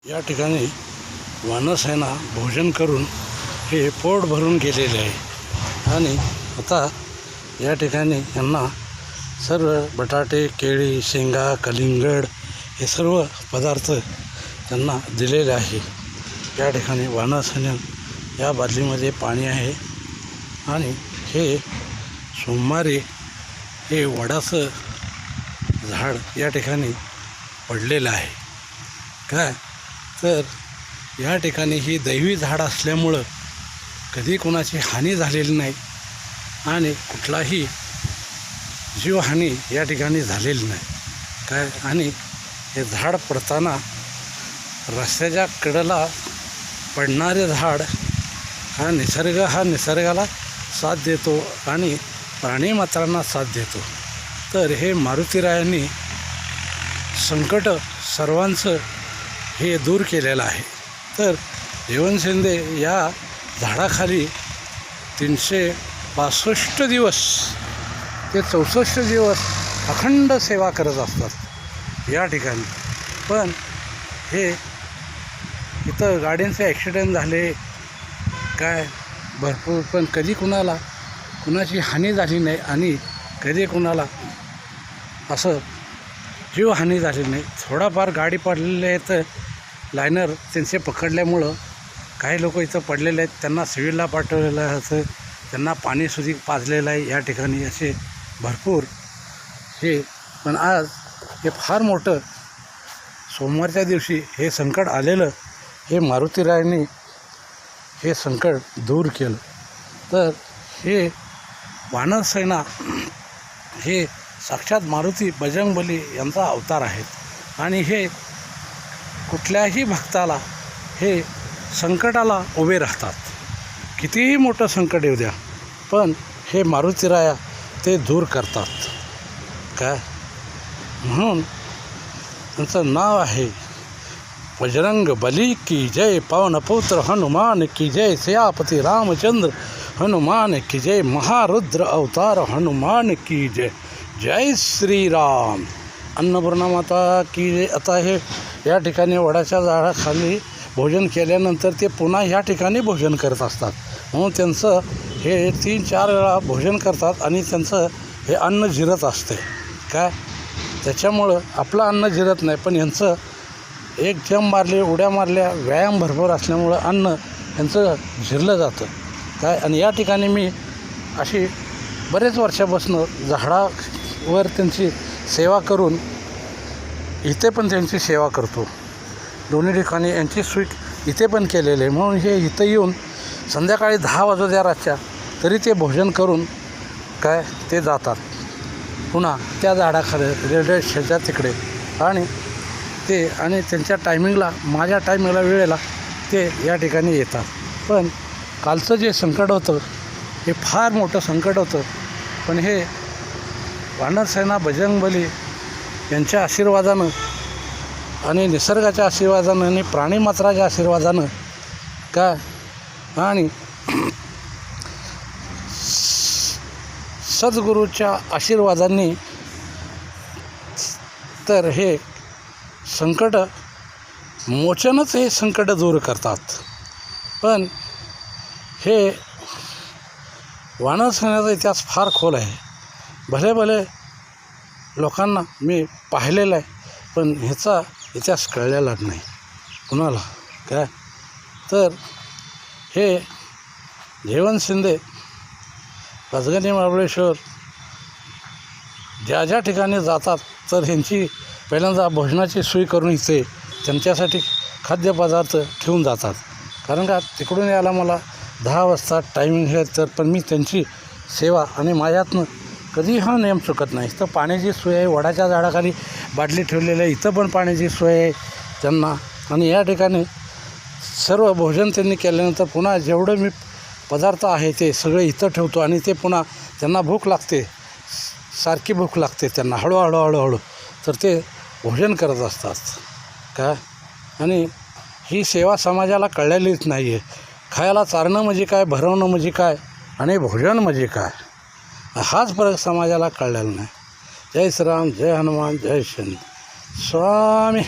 या ठिकाणी वानरसेना भोजन करून हे पोट भरून गेलेले आहे आणि आता या ठिकाणी यांना सर्व बटाटे, केळी, शेंगा, कलिंगड हे सर्व पदार्थ त्यांना दिलेले आहे. या ठिकाणी वानरसेना या बादलीमध्ये पाणी आहे आणि हे सोमवारी हे वडाचं झाड या ठिकाणी पडलेलं आहे. काय तर या ठिकाणी ही दैवी झाड असल्यामुळं कधी कोणाची हानी झालेली नाही आणि कुठलाही जीवहानी या ठिकाणी झालेली नाही. काय आणि हे झाड पडताना रस्त्याच्या कडेला पडणारे झाड हा निसर्गाला साथ देतो आणि प्राणीमात्रांना साथ देतो. तर हे मारुतीरायांनी संकट सर्वांचं हे दूर केलेलं आहे. तर जेवण शिंदे या झाडाखाली 365 दिवस ते 64 दिवस अखंड सेवा करत असतात या ठिकाणी. पण हे इथं गाड्यांचे ॲक्सिडेंट झाले काय भरपूर, पण कधी कुणाची हानी झाली नाही आणि कधी कुणाला असं जीवहानी झाली नाही. थोडाफार गाडी पडलेले आहेत, लायनर त्यांचे पकडल्यामुळं काही लोक इथं पडलेले आहेत, त्यांना सिव्हिलला पाठवलेलं आहे, त्यांना पाणीसुद्धा पाजलेलं आहे या ठिकाणी. असे भरपूर हे पण आज हे फार मोठं सोमवारच्या दिवशी हे संकट आलेलं हे मारुतीरायांनी हे संकट दूर केलं. तर हे वानरसेना हे साक्षात मारुती बजरंगबली यांचा अवतार आहेत आणि हे कुठल्याही भक्ताला हे संकटाला उभे राहतात. कितीही मोठं संकट येऊ द्या पण हे मारुतीराया ते दूर करतात. काय म्हणून त्यांचं नाव आहे बजरंग बली की जय, पवनपुत्र हनुमान की जय, सियापति रामचंद्र हनुमान की जय, महारुद्र अवतार हनुमान की जय, जय श्रीराम. अन्नपूर्णा माता की जय. आता हे या ठिकाणी वडाच्या झाडाखाली भोजन केल्यानंतर ते पुन्हा ह्या ठिकाणी भोजन करत असतात. म्हणून त्यांचं हे 3-4 वेळा भोजन करतात आणि त्यांचं हे अन्न जिरत असते. काय त्याच्यामुळं आपलं अन्न जिरत नाही, पण यांचं एक जंप मारले, उड्या मारल्या, व्यायाम भरपूर असल्यामुळं अन्न यांचं जिरलं जातं. काय आणि या ठिकाणी मी अशी बरेच वर्षापासून झाडावर त्यांची सेवा करून इथे पण त्यांची सेवा करतो. दोन्ही ठिकाणी यांची सोय इथे पण केलेली आहे. म्हणून हे इथं येऊन संध्याकाळी 10 वाजू द्या रातच्या तरी ते भोजन करून काय ते जातात पुन्हा त्या झाडाखाली रेल्वे स्टेशनच्या तिकडे आणि त्यांच्या टायमिंगला, माझ्या टायमिंगला, वेळेला ते या ठिकाणी येतात. पण कालचं जे संकट होतं हे फार मोठं संकट होतं, पण हे वानरसेना बजरंगबली यांच्या आशीर्वादानं आणि निसर्गाच्या आशीर्वादानं आणि प्राणीमात्राच्या आशीर्वादानं काय आणि सद्गुरूच्या आशीर्वादांनी तर हे संकट मोचनच हे संकट दूर करतात. पण हे वानरसेनेचा इतिहास फार खोल आहे. भले लोकांना मी पाहिलेलं आहे, पण ह्याचा इतिहास कळलेला नाही कुणाला. काय तर हे जेवण शिंदे, राजगणी, महाबळेश्वर ज्या ज्या ठिकाणी जातात तर ह्यांची पहिल्यांदा भोजनाची सोय करून इथे त्यांच्यासाठी खाद्यपदार्थ ठेवून जातात. कारण का तिकडून यायला मला 10 वाजता टायमिंग आहे. तर पण मी त्यांची सेवा आणि माझ्यातनं कधी हा नियम चुकत नाही. इथं पाण्याची सोय आहे, वडाच्या झाडाखाली बाटली ठेवलेली आहे, इथं पण पाण्याची सोय आहे त्यांना. आणि या ठिकाणी सर्व भोजन त्यांनी केल्यानंतर पुन्हा जेवढं मी पदार्थ आहे ते सगळे इथं ठेवतो आणि ते पुन्हा त्यांना भूक लागते, सारखी भूक लागते त्यांना, हळूहळू तर ते भोजन करत असतात. काय आणि ही सेवा समाजाला कळलेलीच नाही आहे. खायला चारणं म्हणजे काय, भरवणं म्हणजे काय आणि भोजन म्हणजे काय हाच फरक समाजाला कळलेला नाही. जय श्रीराम, जय हनुमान, जय शनी स्वामी.